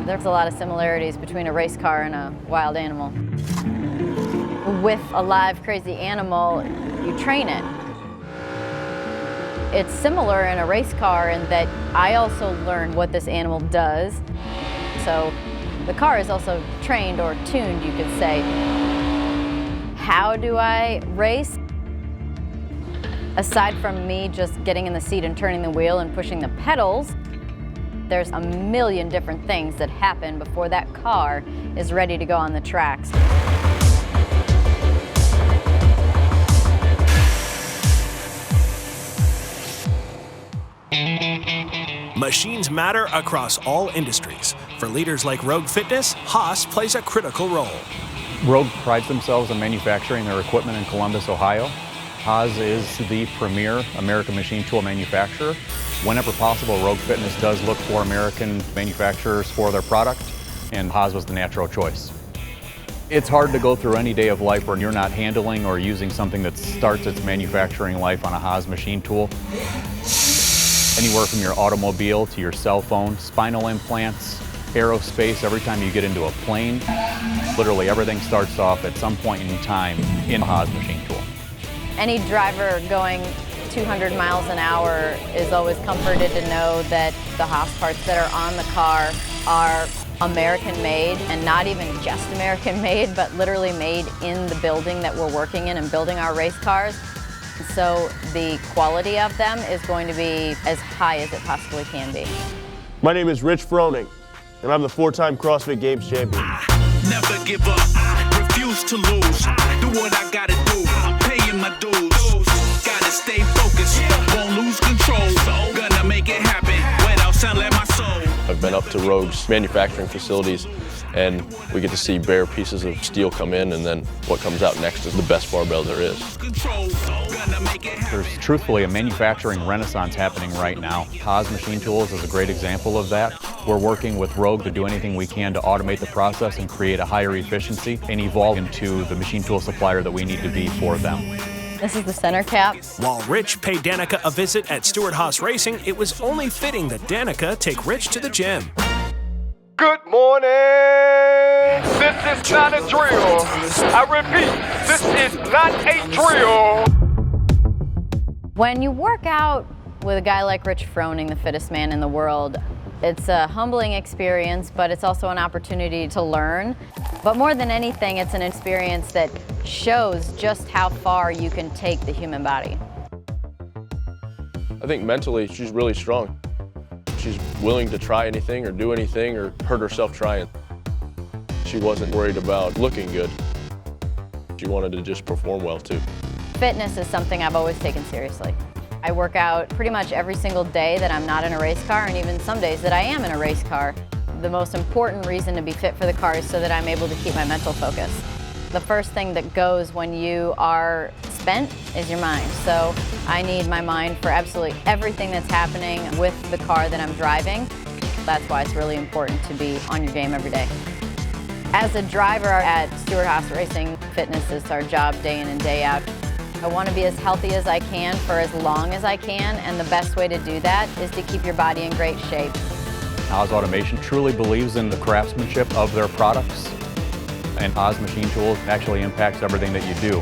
There's a lot of similarities between a race car and a wild animal. With a live, crazy animal, you train it. It's similar in a race car in that I also learn what this animal does. So the car is also trained or tuned, you could say. How do I race? Aside from me just getting in the seat and turning the wheel and pushing the pedals, there's a million different things that happen before that car is ready to go on the tracks. Machines matter across all industries. For leaders like Rogue Fitness, Haas plays a critical role. Rogue prides themselves on manufacturing their equipment in Columbus, Ohio. Haas is the premier American machine tool manufacturer. Whenever possible, Rogue Fitness does look for American manufacturers for their product, and Haas was the natural choice. It's hard to go through any day of life when you're not handling or using something that starts its manufacturing life on a Haas machine tool. Anywhere from your automobile to your cell phone, spinal implants, aerospace, every time you get into a plane, literally everything starts off at some point in time in a Haas machine tool. Any driver going 200 miles an hour is always comforted to know that the Haas parts that are on the car are American made, and not even just American made, but literally made in the building that we're working in and building our race cars. So the quality of them is going to be as high as it possibly can be. My name is Rich Froning, and I'm the 4-time CrossFit Games champion. Never give up, refuse to lose, do what I gotta do, I'm paying my dues, gotta stay focused, won't lose control, gonna make it happen without selling my soul. I've been up to Rogue's manufacturing facilities, and we get to see bare pieces of steel come in, and then what comes out next is the best barbell there is. There's truthfully a manufacturing renaissance happening right now. Haas Machine Tools is a great example of that. We're working with Rogue to do anything we can to automate the process and create a higher efficiency and evolve into the machine tool supplier that we need to be for them. This is the center cap. While Rich paid Danica a visit at Stewart Haas Racing, it was only fitting that Danica take Rich to the gym. Good morning! This is not a drill. I repeat, this is not a drill. When you work out with a guy like Rich Froning, the fittest man in the world, it's a humbling experience, but it's also an opportunity to learn. But more than anything, it's an experience that shows just how far you can take the human body. I think mentally, she's really strong. She's willing to try anything or do anything or hurt herself trying. She wasn't worried about looking good. She wanted to just perform well too. Fitness is something I've always taken seriously. I work out pretty much every single day that I'm not in a race car, and even some days that I am in a race car. The most important reason to be fit for the car is so that I'm able to keep my mental focus. The first thing that goes when you are spent is your mind. So I need my mind for absolutely everything that's happening with the car that I'm driving. That's why it's really important to be on your game every day. As a driver at Stewart Haas Racing, fitness is our job day in and day out. I want to be as healthy as I can for as long as I can, and the best way to do that is to keep your body in great shape. Haas Automation truly believes in the craftsmanship of their products, and Haas Machine Tools actually impacts everything that you do.